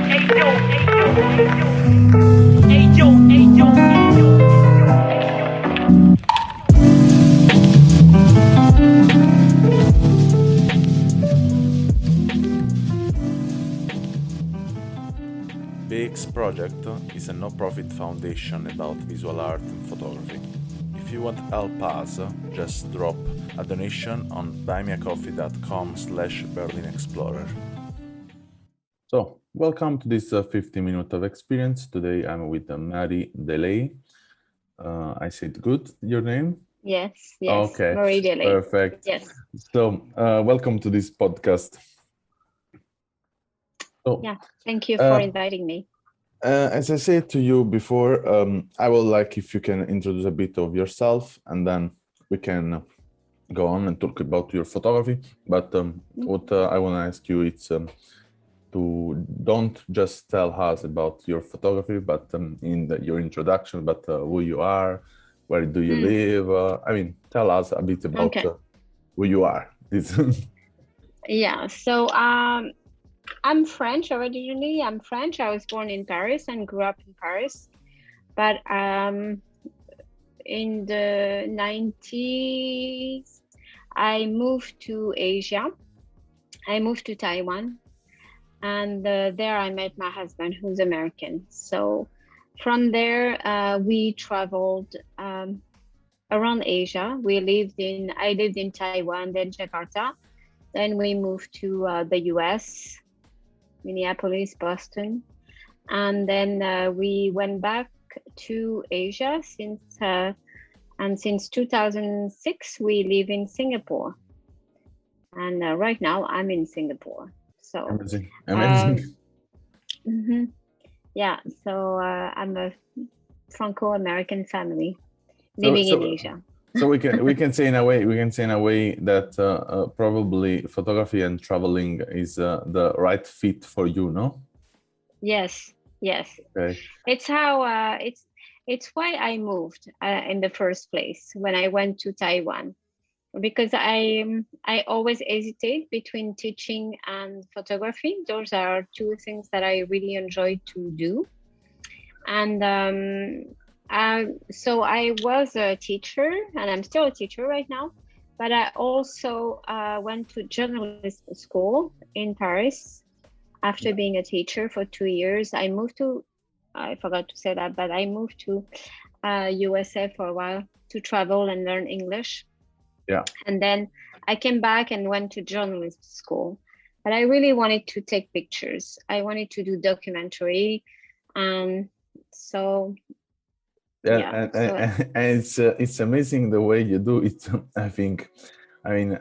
BEEX project is a no-profit foundation about visual art and photography. If you want to help us, just drop a donation on buymeacoffee.com/BerlinExplorer. So, welcome to this 50 minutes of experience. Today I'm with Mary Dailey. I said good, your name? Yes. Okay, Marie Dailey. perfect. Yes. So, welcome to this podcast. So, yeah, thank you for inviting me. As I said to you before, I would like if you can introduce a bit of yourself, and then we can go on and talk about your photography. But what I want to ask you is to don't just tell us about your photography, but in your introduction, but who you are, where do you live? I mean, tell us a bit about who you are. Yeah, so I'm French originally. I'm French. I was born in Paris and grew up in Paris. But in the 90s, I moved to Asia. I moved to Taiwan. And there I met my husband, who's American. So from there, we traveled around Asia. I lived in Taiwan, then Jakarta. Then we moved to the US, Minneapolis, Boston. And then we went back to Asia since 2006, we live in Singapore. And right now I'm in Singapore. So amazing. Yeah, so I'm a Franco-American family living in Asia. So we can say in a way that probably photography and traveling is the right fit for you, no? Yes. Okay. It's how it's why I moved in the first place when I went to Taiwan, because I always hesitate between teaching and photography. Those are two things that I really enjoy to do. And so I was a teacher, and I'm still a teacher right now, but I also went to journalism school in Paris. After being a teacher for 2 years, I forgot to say that, but I moved to USA for a while to travel and learn English. Yeah. And then I came back and went to journalism school. But I really wanted to take pictures. I wanted to do documentary. So and it's amazing the way you do it.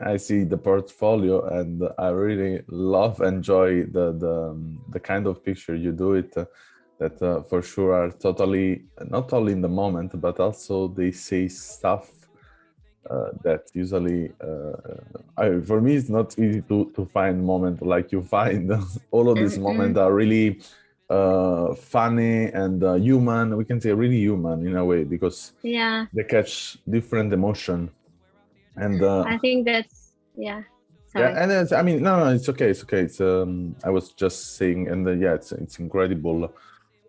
I see the portfolio, and I really enjoy the kind of picture you do it. That for sure are totally not only in the moment, but also they say stuff that usually for me it's not easy to find moment like you find. All of these moments are really funny and human. We can say really human in a way, because they catch different emotion. And I think that's sorry. And no, it's okay. It's I was just saying, and it's incredible.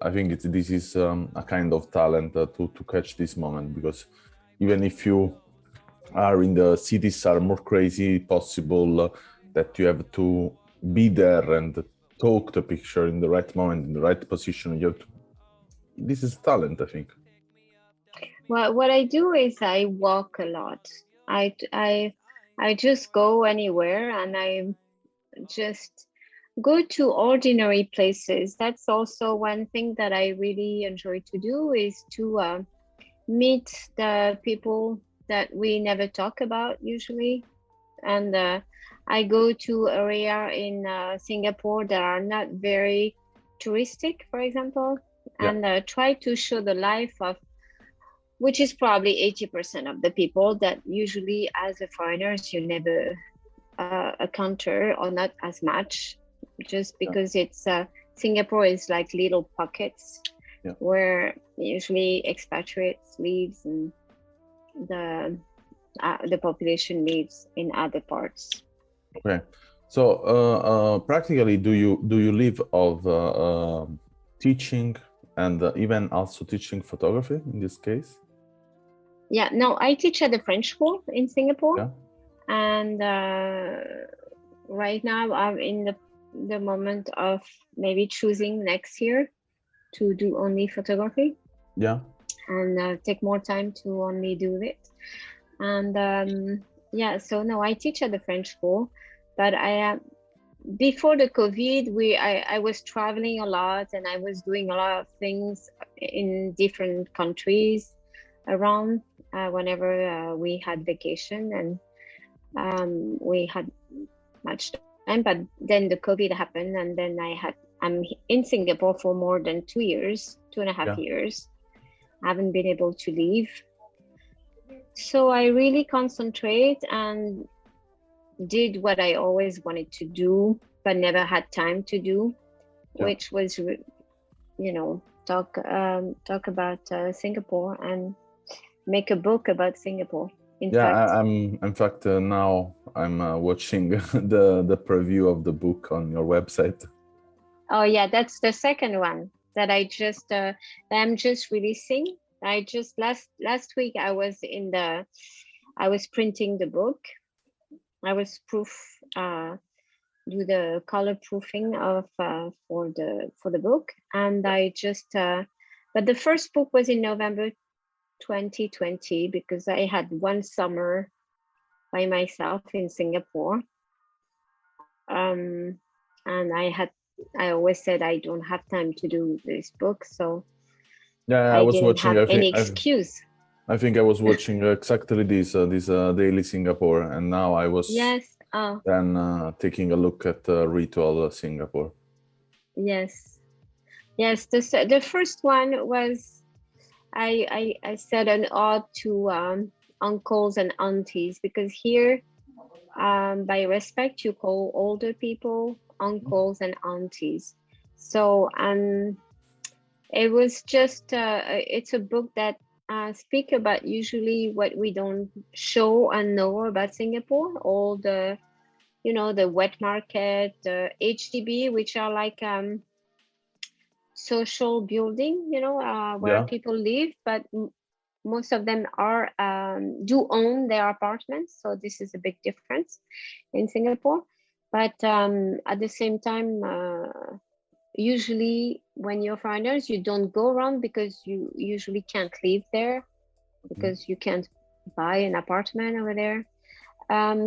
I think this is a kind of talent to catch this moment, because even if you are in the cities are more crazy, possible that you have to be there and talk the picture in the right moment, in the right position. This is talent, I think. Well, what I do is I walk a lot. I just go anywhere, and I just go to ordinary places. That's also one thing that I really enjoy to do, is to meet the people that we never talk about usually. And I go to area in Singapore that are not very touristic, for example, and try to show the life of, which is probably 80% of the people that usually as a foreigners you never encounter, or not as much, just because it's Singapore is like little pockets where usually expatriates lives, and the population lives in other parts. Okay, So practically, do you live of teaching and even also teaching photography in this case? Yeah, no, I teach at the French school in Singapore, Yeah. and right now I'm in the moment of maybe choosing next year to do only photography. Yeah. And take more time to only do it. And yeah, so no, I teach at the French school, but I before the COVID, I was traveling a lot and I was doing a lot of things in different countries around whenever we had vacation, and we had much time. But then the COVID happened, and then I'm in Singapore for more than 2 years, 2.5 Yeah. years. I haven't been able to leave. So I really concentrate and did what I always wanted to do, but never had time to do, Yeah. which was, talk about Singapore and make a book about Singapore. In Yeah, fact, I'm in fact now I'm watching the preview of the book on your website. oh yeah, that's the second one that I'm just releasing. I just last week I was printing the book. I was do the color proofing of for the book, and I just but the first book was in November 2020 because I had one summer by myself in Singapore, and I always said I don't have time to do this book, so Yeah, I I was didn't watching. have any excuse. I think I was watching exactly this Daily Singapore, and now I was Yes. Oh, then taking a look at Ritual Singapore. yes. Yes. The first one was I said an ode to uncles and aunties, because here, by respect, you call older people uncles and aunties. So it was just it's a book that speak about usually what we don't show and know about Singapore, all the the wet market, the HDB, which are like social building, where Yeah, people live, but most of them are do own their apartments. So this is a big difference in Singapore. But at the same time, usually when you're foreigners, you don't go around because you usually can't live there, because you can't buy an apartment over there.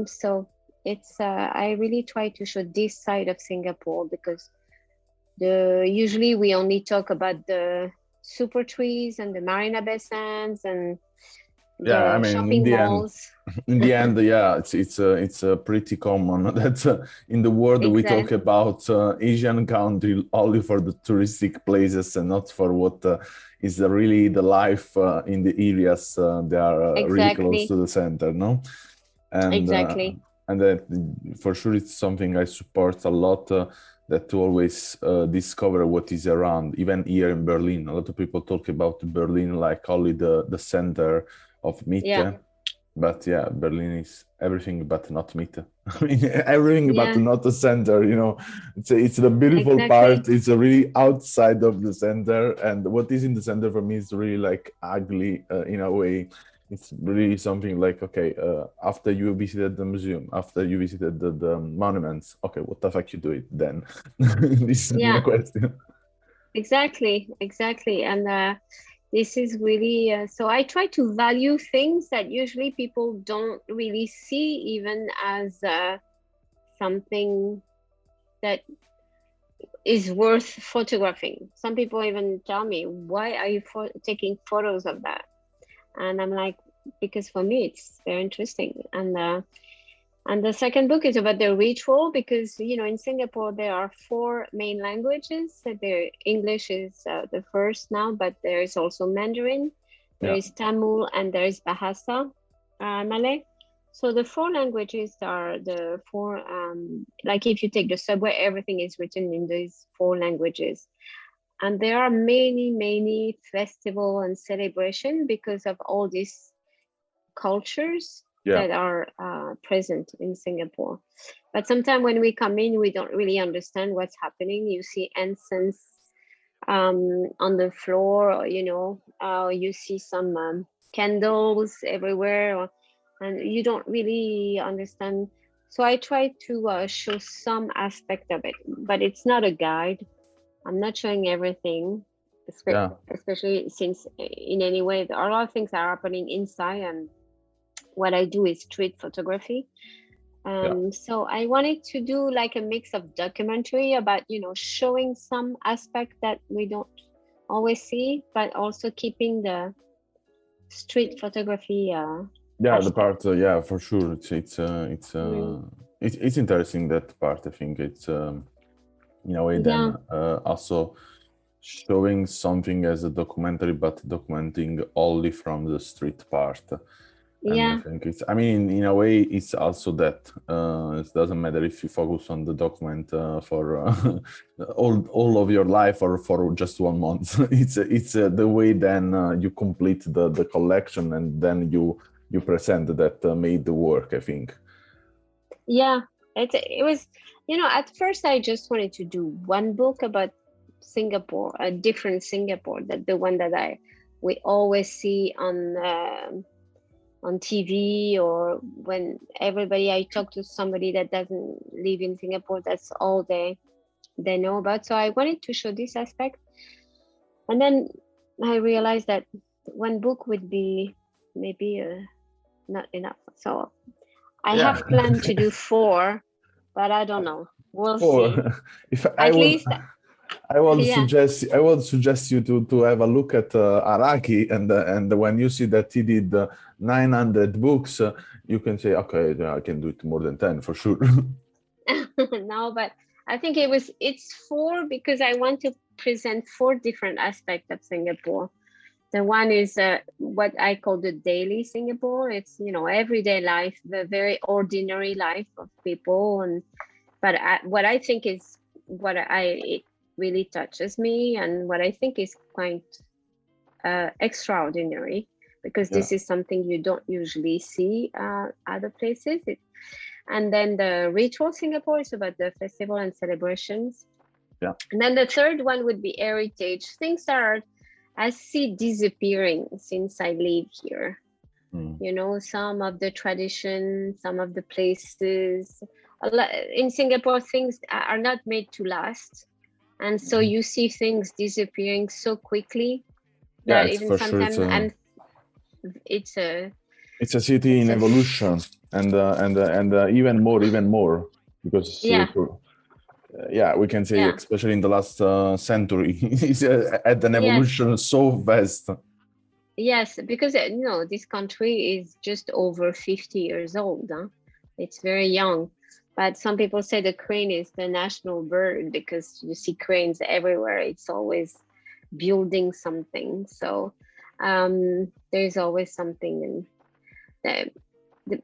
So it's I really try to show this side of Singapore, because usually we only talk about the super trees and the marina bay sands and yeah. I the mean, shopping malls. in the end, yeah, it's pretty common that in the world we talk Exactly. about Asian country only for the touristic places and not for what is really the life in the areas they are really close to Exactly. the center, no? And Exactly. and that for sure it's something I support a lot. That to always discover what is around. Even here in Berlin, a lot of people talk about Berlin like only the center of Yeah. Mitte, but yeah, Berlin is everything but not Mitte. I mean, everything but Yeah. not the center. You know, it's the beautiful part. Exactly. It's really outside of the center, and what is in the center for me is really like ugly in a way. It's really something like, okay, after you visited the museum, after you visited the monuments, okay, what the fuck you do it then? This is my Yeah. question. Exactly. Exactly. And this is really so I try to value things that usually people don't really see even as something that is worth photographing. Some people even tell me, why are you taking photos of that? And I'm like, because for me it's very interesting. And the second book is about the ritual, because in Singapore there are four main languages. So English is the first now, but there is also Mandarin, there Yeah, is Tamil, and there is Bahasa Malay. So the four languages are the four, like if you take the subway, everything is written in these four languages. And there are many, many festival and celebration because of all these cultures. that are present in Singapore. But sometimes when we come in, we don't really understand what's happening. You see incense on the floor, or, you see some candles everywhere, and you don't really understand. So I try to show some aspect of it, but it's not a guide. I'm not showing everything, especially since in any way, a lot of things are happening inside, and what I do is street photography. So I wanted to do like a mix of documentary about, showing some aspect that we don't always see, but also keeping the street photography the aspect. part for sure, it's interesting, that part. I think it's in a way then also showing something as a documentary, but documenting only from the street part. And I think in a way, it's also that it doesn't matter if you focus on the document for all of your life or for just 1 month. It's the way then you complete the collection, and then you present that made the work, I think. Yeah, it was, at first I just wanted to do one book about Singapore, a different Singapore, that the one that we always see on TV, or when I talk to somebody that doesn't live in Singapore, that's all they know about. So I wanted to show this aspect, and then I realized that one book would be maybe not enough. So I have planned to do 4, but I don't know. We'll see. I would suggest you to have a look at Araki, and when you see that he did 900 books, you can say, okay, I can do it more than 10 for sure. No, but I think it's 4 because I want to present 4 different aspects of Singapore. The one is what I call the daily Singapore. It's, everyday life, the very ordinary life of people. But what I think is it really touches me, and what I think is quite extraordinary, because this is something you don't usually see other places. And then the ritual Singapore is about the festival and celebrations. Yeah. And then the third one would be heritage. Things I see disappearing since I live here. Some of the traditions, some of the places. In Singapore, things are not made to last. And so you see things disappearing so quickly that even sometimes, and it's a city in evolution, and even more, because we can say, especially in the last century, it's at an evolution so fast. Yes, because this country is just over 50 years old. It's very young. But some people say the crane is the national bird, because you see cranes everywhere. It's always building something. So there's always something. And the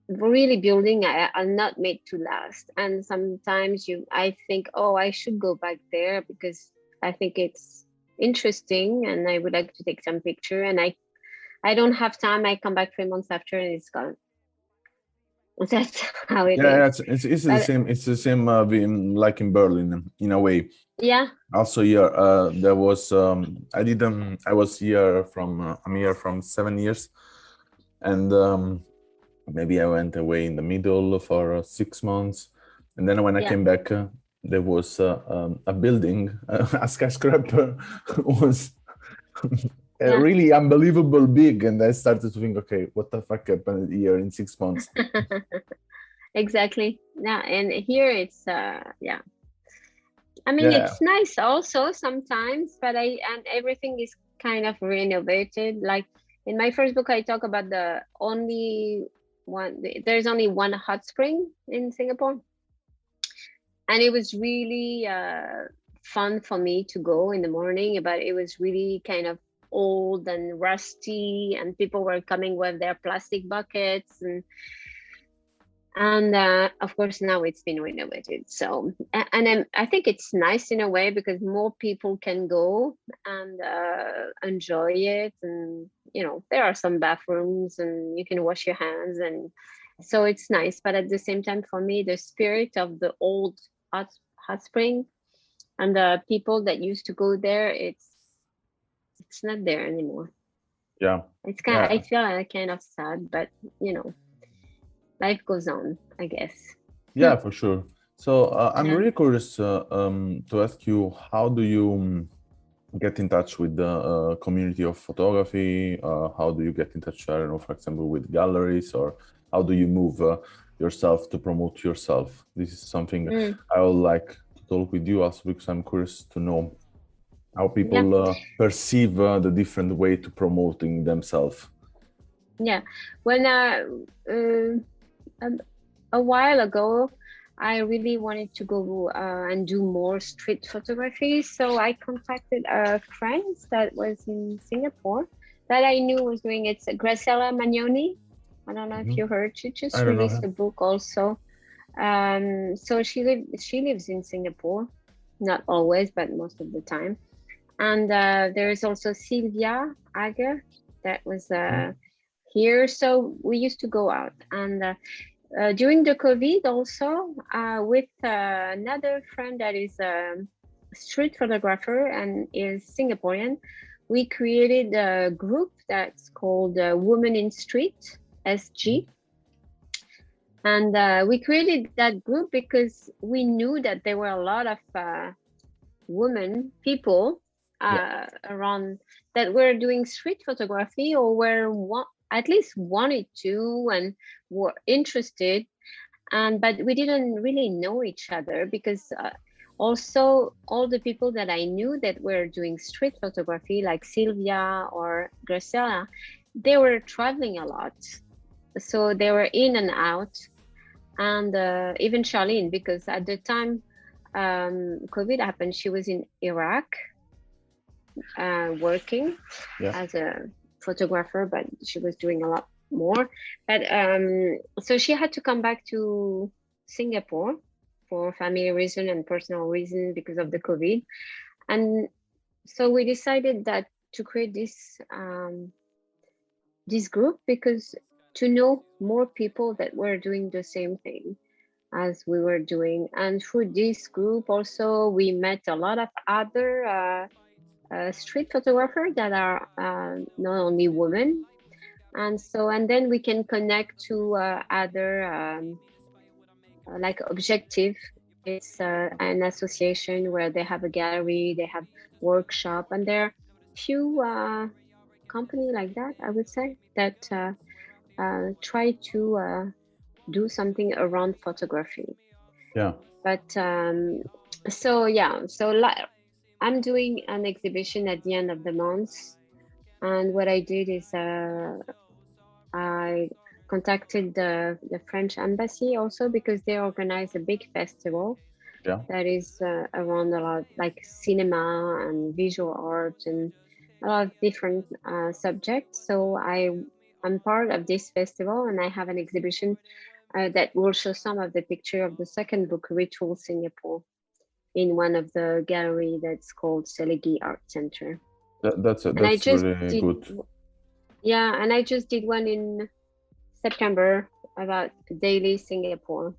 really building are not made to last. And sometimes I think, I should go back there because I think it's interesting and I would like to take some picture. And I don't have time. I come back 3 months after and it's gone. That's how it is. It's the same. It's the same like in Berlin, in a way. Yeah. Also here, there was I was here I'm here from 7 years, and maybe I went away in the middle for 6 months, and then when I came back, there was a building, a skyscraper was really unbelievable big, and I started to think, okay, what the fuck happened here in 6 months? Exactly. Yeah, and here it's I mean, it's nice also sometimes, but and everything is kind of renovated. Like in my first book, I talk about there's only one hot spring in Singapore, and it was really fun for me to go in the morning, but it was really kind of old and rusty, and people were coming with their plastic buckets, and of course now it's been renovated. So and I think it's nice in a way because more people can go and enjoy it, and there are some bathrooms and you can wash your hands, and so it's nice. But at the same time, for me, the spirit of the old hot spring and the people that used to go there, it's not there anymore. Yeah. It's kind of, I feel kind of sad, but life goes on, I guess. Yeah, for sure. So I'm really curious to ask you, how do you get in touch with the community of photography? How do you get in touch, I don't know, for example, with galleries, or how do you move yourself to promote yourself? This is something I would like to talk with you also, because I'm curious to know how people perceive the different way to promoting themselves. Yeah, when a while ago, I really wanted to go and do more street photography. So I contacted a friend that was in Singapore that I knew was doing it. It's Graciela Magnoni. I don't know if you heard. She just released a book also. So she lives in Singapore, not always, but most of the time. And there is also Sylvia Ager that was here. So we used to go out, and during the COVID also, with another friend that is a street photographer and is Singaporean, we created a group that's called Women in Street, SG. And we created that group because we knew that there were a lot of people around that were doing street photography, or were at least wanted to and were interested, but we didn't really know each other, because also all the people that I knew that were doing street photography, like Sylvia or Graciela, they were traveling a lot, so they were in and out. And even Charlene, because at the time COVID happened, she was in Iraq working as a photographer, but she was doing a lot more. But so she had to come back to Singapore for family reason and personal reason because of the COVID. And so we decided that to create this group, because to know more people that were doing the same thing as we were doing. And through this group also, we met a lot of other street photographers that are not only women. And then we can connect to other like Objective. It's an association where they have a gallery, they have workshop, and there are few companies like that, I would say, that try to do something around photography. But I'm doing an exhibition at the end of the month, and what I did is I contacted the French embassy also, because they organize a big festival that is around a lot, like cinema and visual art and a lot of different subjects. So I'm part of this festival, and I have an exhibition that will show some of the picture of the second book, Ritual Singapore, in one of the gallery that's called Selegi Art Center. That's really good. Yeah, and I just did one in September about Dailey, Singapore.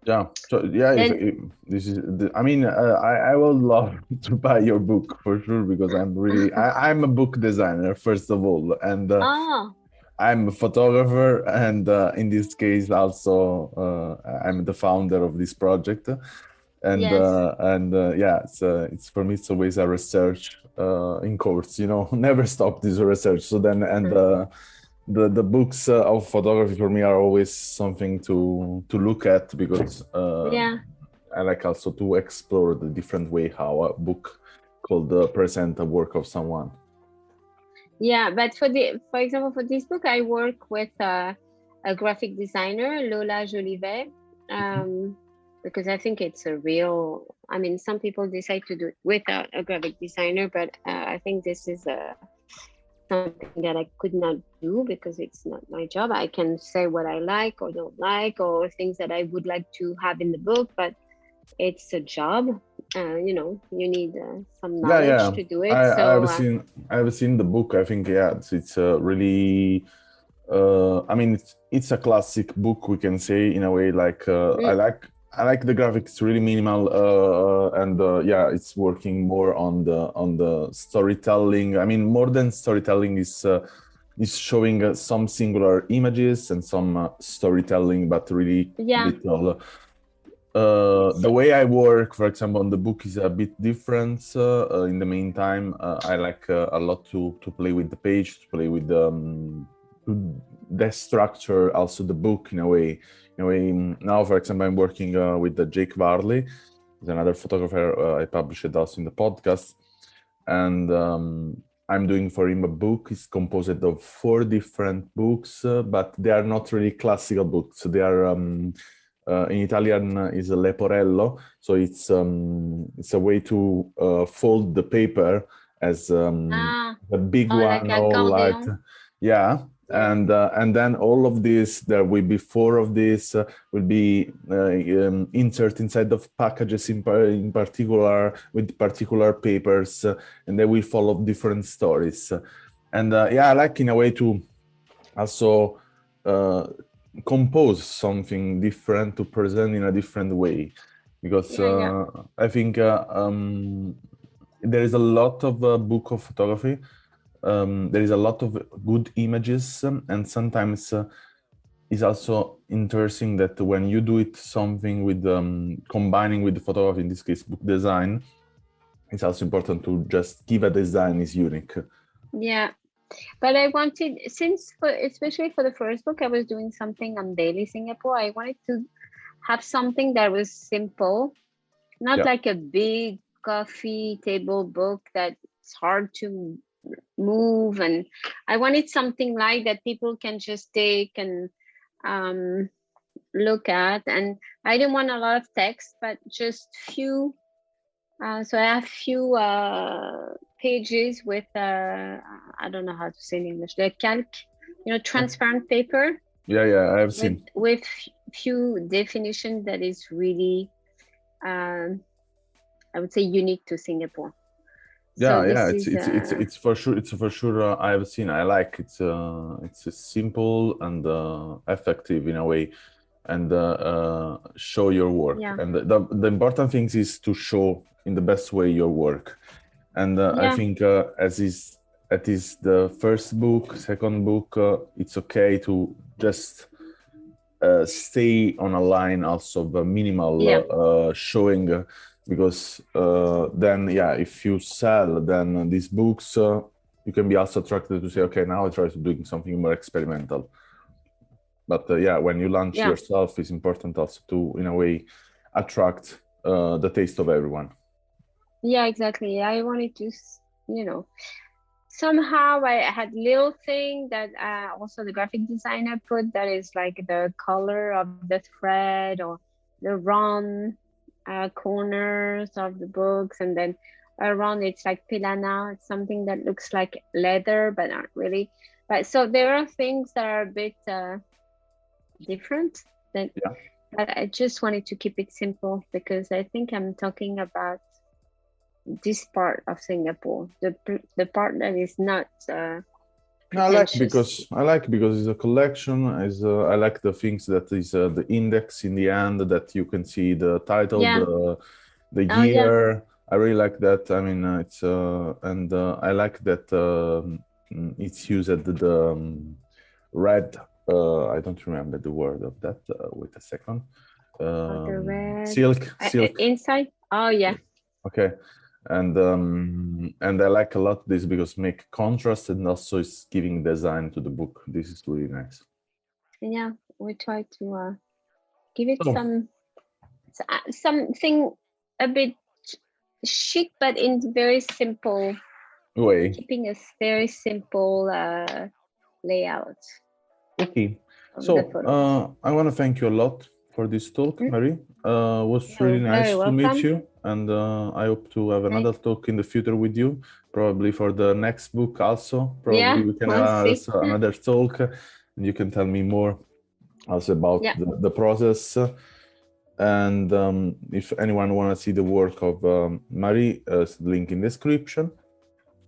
Yeah. So this is. I mean, I would love to buy your book for sure, because I'm a book designer first of all, and I'm a photographer, and in this case also I'm the founder of this project, and it's for me, it's always a research in course, never stop this research. So then the books of photography for me are always something to look at, because I like also to explore the different way how a book could present a work of someone. Yeah, but for example, for this book, I work with a graphic designer, Lola Jolivet, because I think it's some people decide to do it without a graphic designer, but I think this is something that I could not do because it's not my job. I can say what I like or don't like, or things that I would like to have in the book, but it's a job. you need some Yeah, knowledge yeah. to do it. I So have seen the book. I think yeah, it's really. I mean, it's a classic book. We can say in a way. Like mm, I like the graphics. Really minimal. And yeah, it's working more on the storytelling. I mean, more than storytelling is showing some singular images and some storytelling, but really yeah. little. Yes. The way I work, for example, on the book is a bit different. In the meantime, I like a lot to play with the page, to play with the structure, also the book in a way. Now, for example, I'm working with Jake Varley, he's another photographer. I published it also in the podcast, and I'm doing for him a book. It's composed of 4 different books, but they are not really classical books. They are in Italian is a leporello, so it's a way to fold the paper as Ah, a big oh, like one, all light, accordion. yeah. Yeah. And then all of this, there will be 4 of these, will be insert inside of packages in particular with particular papers, and they will follow different stories. And yeah, I like in a way to also compose something different to present in a different way, because Yeah, yeah. I think there is a lot of book of photography. There is a lot of good images, and sometimes it's also interesting that when you do it something with combining with the photography, in this case book design, it's also important to just give a design is unique. Yeah. But I wanted, especially for the first book, I was doing something on Daily Singapore. I wanted to have something that was simple, not Yeah, like a big coffee table book that's hard to move. And I wanted something like that people can just take and um, look at. And I didn't want a lot of text, but just few. So I have few pages with I don't know how to say in English, the calc, transparent paper yeah, I have with seen. few definition that is really I would say unique to Singapore. So Yeah, this it's is it's it's it's for sure. It's for sure. I have seen. I like it's simple and effective in a way, and show your work. yeah, And the important things is to show in the best way your work. And I yeah, think as is the first book, second book, it's okay to just stay on a line also of a minimal yeah, showing, because then yeah, if you sell then these books, you can be also attracted to say, okay, now I try to doing something more experimental. But yeah, when you launch yeah, yourself, it's important also to in a way attract the taste of everyone. yeah, exactly. I wanted to, somehow I had little thing that also the graphic designer put, that is like the color of the thread or the round corners of the books, and then around it's like pilana. It's something that looks like leather but not really. But so there are things that are a bit different that, Yeah. but I just wanted to keep it simple because I think I'm talking about this part of Singapore, the part that is not No, pretentious. I like because it's a collection. Is I like the things that is the index in the end, that you can see the title, Yeah. the Oh yeah. year. I really like that. I mean, it's and I like that it's used at the red. I don't remember the word of that. Wait a second. The red Silk. inside. Oh yeah. Okay, and I like a lot this because make contrast and also it's giving design to the book. This is really nice. Yeah. We try to give it So something a bit chic, but in very simple, way, keeping a very simple layout okay. of the So photos. I want to thank you a lot for this talk, Mm, Marie. Was really you're very nice to meet welcome. you, and I hope to have Nice. another talk in the future with you. Probably for the next book also. Probably Yeah. we can have We'll see. also another talk, and you can tell me more also about Yeah. the process. And if anyone want to see the work of Marie, link in description.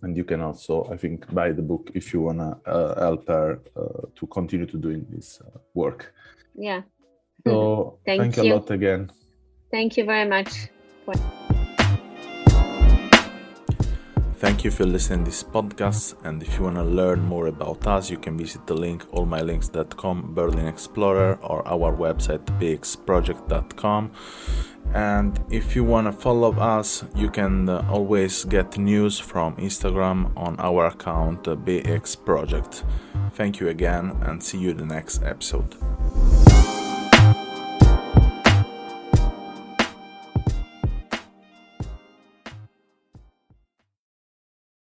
And you can also, I think, buy the book if you want to help her to continue to doing this work. Yeah. So thank you a lot again. Thank you very much. Thank you for listening to this podcast, and if you want to learn more about us, you can visit the link allmylinks.com, Berlin Explorer, or our website beexproject.com. And if you want to follow us, you can always get news from Instagram on our account BEEX Project. Thank you again, and see you in the next episode.